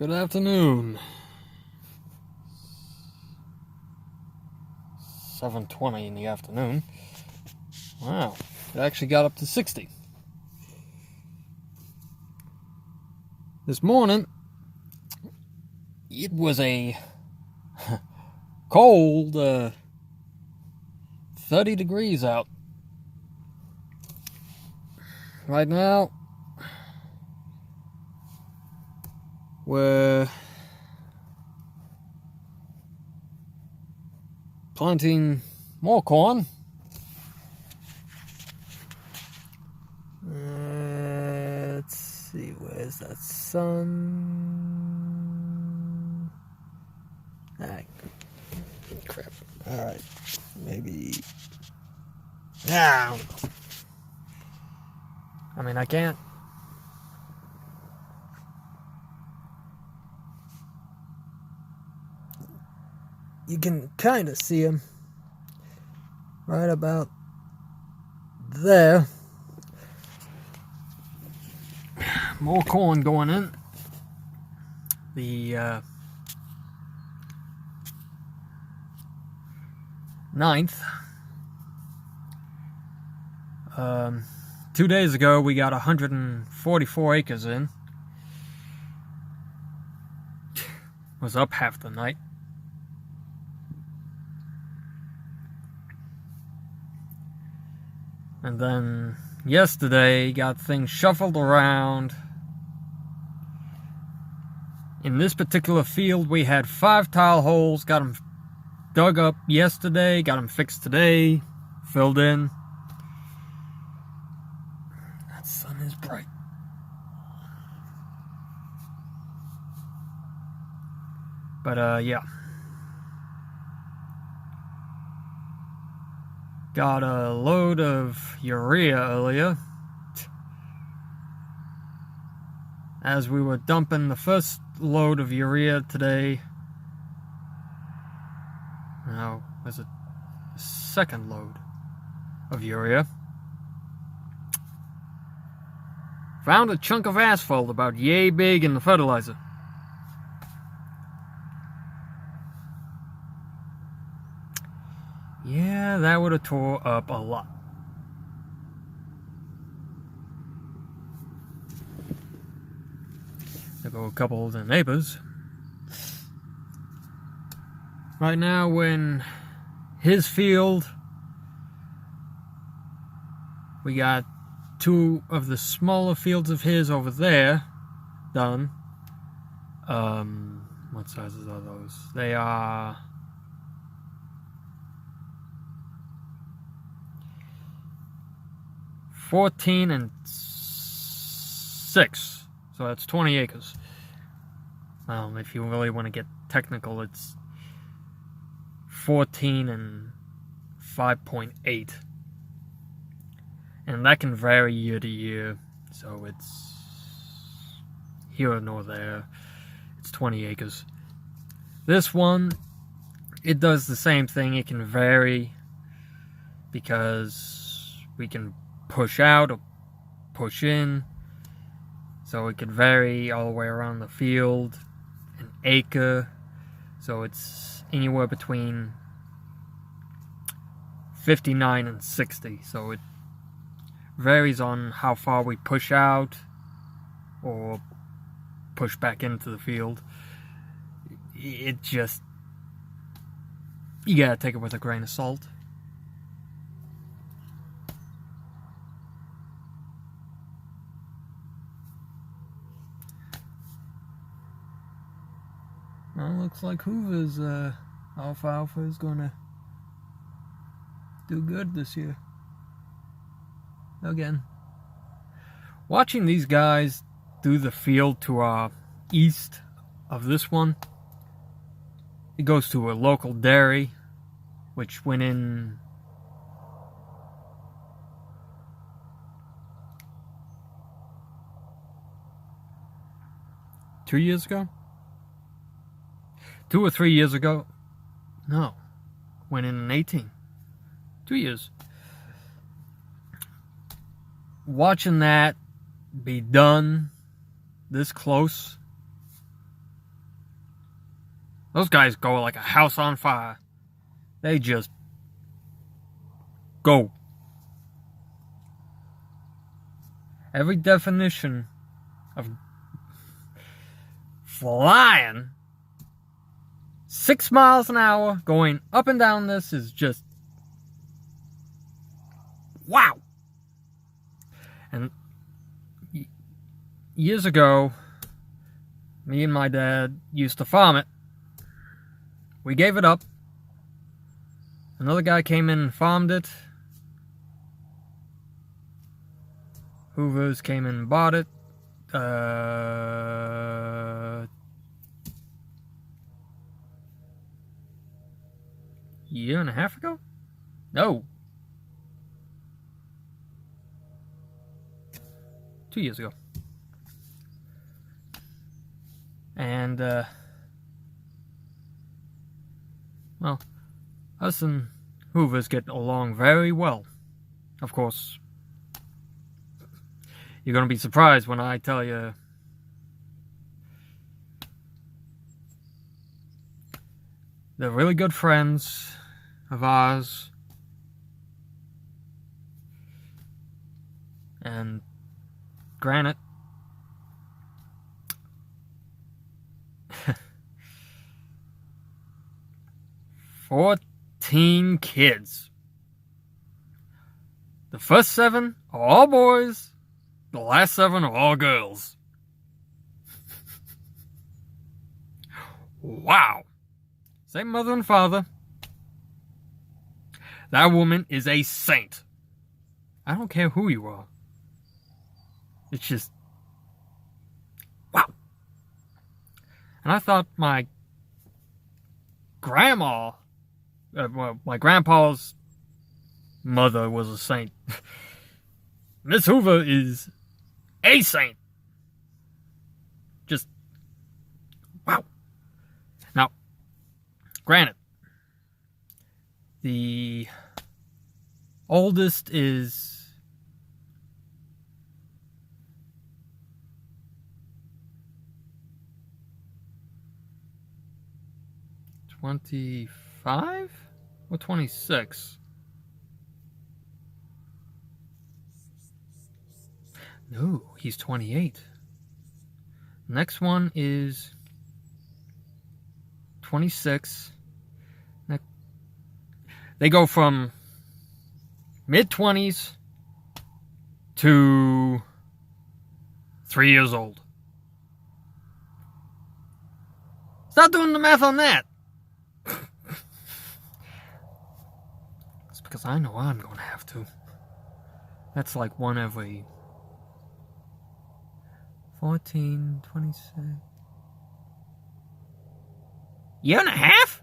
Good afternoon. 7:20 in the afternoon. Wow, it actually got up to 60. This morning, it was a cold 30 degrees out. Right now, we're planting more corn. Let's see, where's that sun? Crap. Alright, maybe. I can't. You can kind of see him right about there. More corn going in. The 9th. 2 days ago we got 144 acres in. Was up half the night. And then yesterday got things shuffled around. In this particular field we had 5 tile holes, got them dug up yesterday, got them fixed today, filled in. That sun is bright. But yeah. Got a load of urea earlier. As we were dumping the first load of urea today. Now, there's a second load of urea. Found a chunk of asphalt about yay big in the fertilizer. Yeah, that would have tore up a lot. There go a couple of the neighbors. Right now we're in his field. We got 2 of the smaller fields of his over there done. What sizes are those? They are 14 and 6, so that's 20 acres. If you really want to get technical, it's 14 and 5.8, and that can vary year to year, so it's here nor there. It's 20 acres. This one, it does the same thing. It can vary because we can push out or push in, so it could vary all the way around the field, an acre, so it's anywhere between 59 and 60, so it varies on how far we push out or push back into the field. It just, you gotta take it with a grain of salt. Well, looks like Hoover's alfalfa is gonna do good this year. Again. Watching these guys do the field to our east of this one, it goes to a local dairy, which went in two years ago? 2 or 3 years ago. No. Went in 18. 2 years. Watching that be done this close Those guys go like a house on fire. They just go. Every definition of flying 6 miles an hour going up and down this is just wow. And years ago, me and my dad used to farm it. We gave it up. Another guy came in and farmed it. Hoovers came in and bought it. Year and a half ago? No. 2 years ago. And, well, us and Hoovers get along very well. Of course, you're going to be surprised when I tell you they're really good friends of ours. And granted, "14 kids. The first 7 are all boys. The last 7 are all girls." Wow. Same mother and father. That woman is a saint. I don't care who you are. It's just wow. And I thought my grandma, well, my grandpa's mother was a saint. Miss Hoover is a saint. Just wow. Now, granted, the oldest is 25 or 26? No, he's 28. Next one is 26. They go from mid-20s to 3 years old. Stop doing the math on that. It's because I know I'm going to have to. That's like one every 14, 26. Year and a half?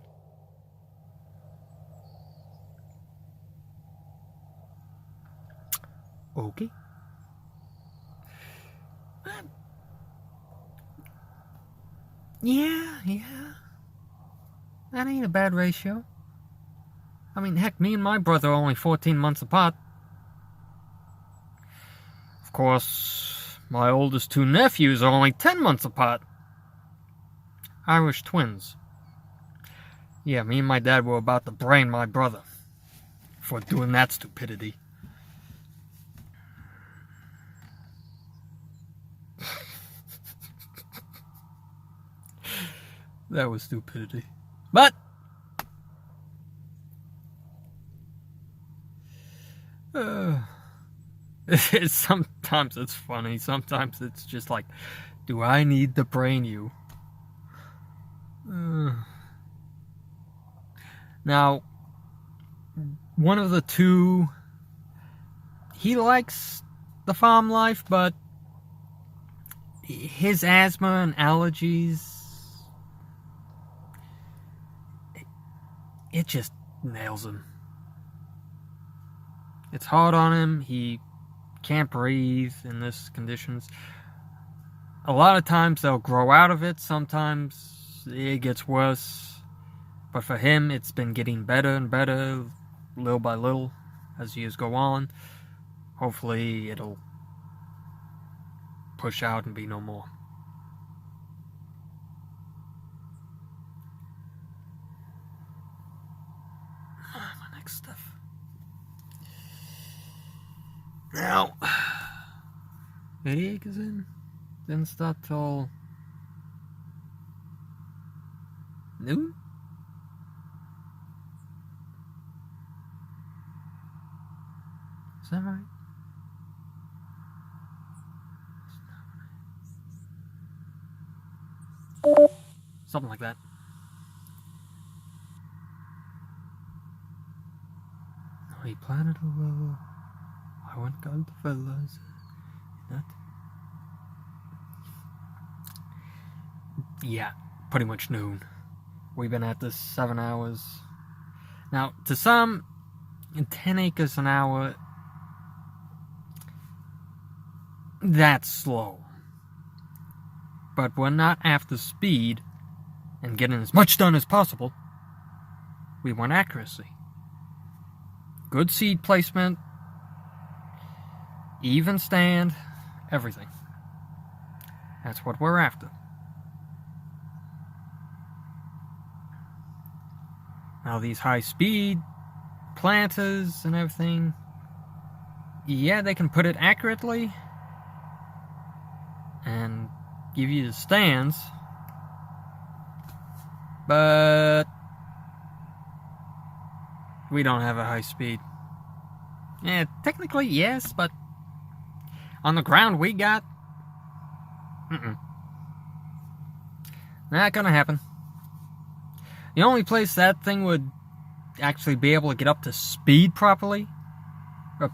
Okay. Yeah. That ain't a bad ratio. I mean, heck, me and my brother are only 14 months apart. Of course, my oldest 2 nephews are only 10 months apart. Irish twins. Yeah, me and my dad were about to brain my brother for doing that stupidity. That was stupidity. But sometimes it's funny. Sometimes it's just like, do I need to brain you? Now, one of the 2, he likes the farm life, but his asthma and allergies, it just nails him. It's hard on him. He can't breathe in this conditions. A lot of times they'll grow out of it. Sometimes it gets worse. But for him, it's been getting better and better, little by little, as years go on. Hopefully it'll push out and be no more. 80 acres in? Didn't start till noon? Is that right? Something like that. He planted a willow. I went got the fellas. Yeah, pretty much noon. We've been at this 7 hours. Now, to some, 10 acres an hour, that's slow. But we're not after speed and getting as much done as possible. We want accuracy. Good seed placement, even stand, everything. That's what we're after. Now these high-speed planters and everything, yeah, they can put it accurately and give you the stands, but we don't have a high speed. Yeah, technically yes, but on the ground we got, not gonna happen. The only place that thing would actually be able to get up to speed properly, it's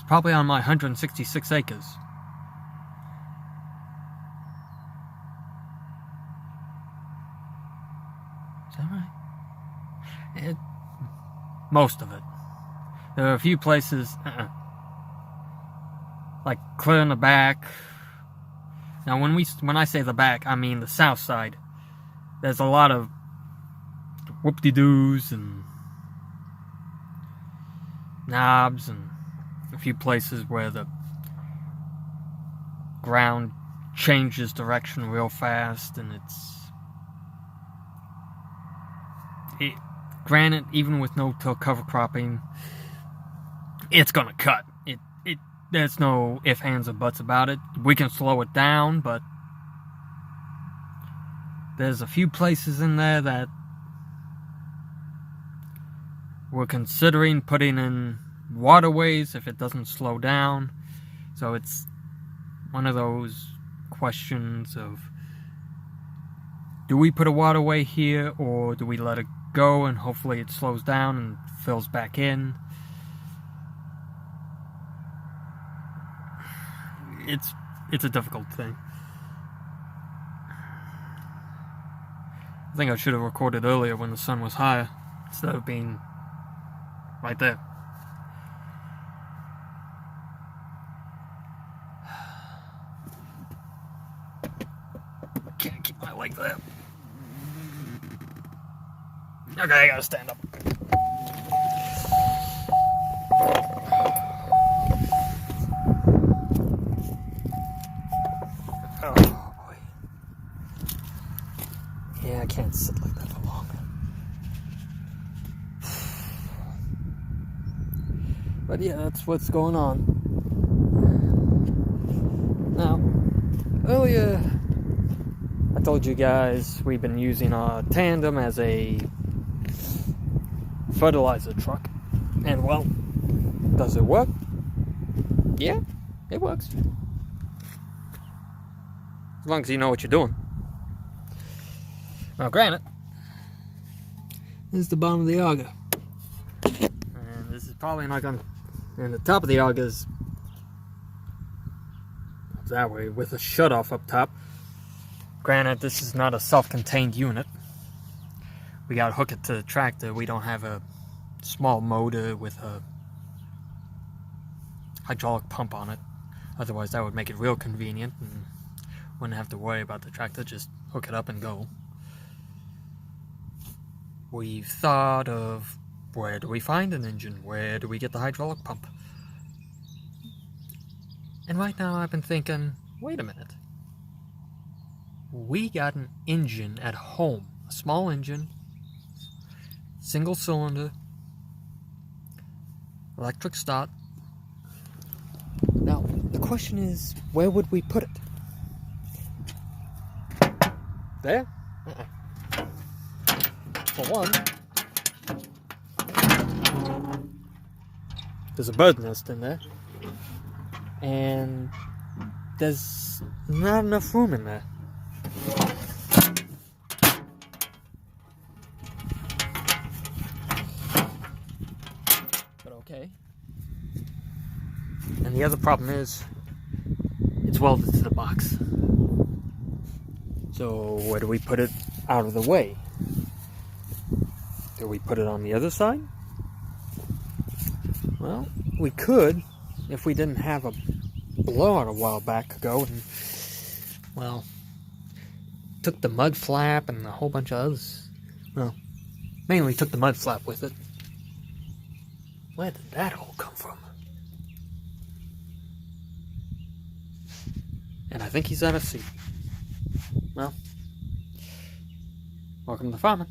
probably on my 166 acres. Is that right? Most of it. There are a few places, like clear in the back. Now, when I say the back, I mean the south side. There's a lot of whoop-de-doos and knobs and a few places where the ground changes direction real fast, and granted, even with no-till cover cropping, it's gonna cut. There's no ifs, ands, or buts about it. We can slow it down, but there's a few places in there that we're considering putting in waterways if it doesn't slow down. So it's one of those questions of, do we put a waterway here, or do we let it go and hopefully it slows down and fills back in? It's a difficult thing. I think I should have recorded earlier when the sun was higher, instead of being right there. Can't keep my leg there. Okay, I gotta stand up. Oh boy. Yeah, I can't sit like that for long. But yeah, that's what's going on. Now, earlier I told you guys we've been using our tandem as a fertilizer truck. And well, does it work? Yeah, it works. As long as you know what you're doing. Now, granted, this is the bottom of the auger. And this is probably not going to... And the top of the auger is that way, with a shutoff up top. Granted, this is not a self-contained unit. We got to hook it to the tractor. We don't have a small motor with a hydraulic pump on it. Otherwise, that would make it real convenient and wouldn't have to worry about the tractor. Just hook it up and go. We've thought of, where do we find an engine? Where do we get the hydraulic pump? And right now I've been thinking, wait a minute. We got an engine at home. A small engine. Single cylinder. Electric start. Now, the question is, where would we put it? There? For one, there's a bird nest in there, and there's not enough room in there. But okay. And the other problem is, it's welded to the box. So where do we put it out of the way? Do we put it on the other side? Well, we could if we didn't have a blowout a while back ago and, well, took the mud flap and a whole bunch of others. Well, mainly took the mud flap with it. Where did that all come from? And I think he's out of sea. Well, welcome to farming.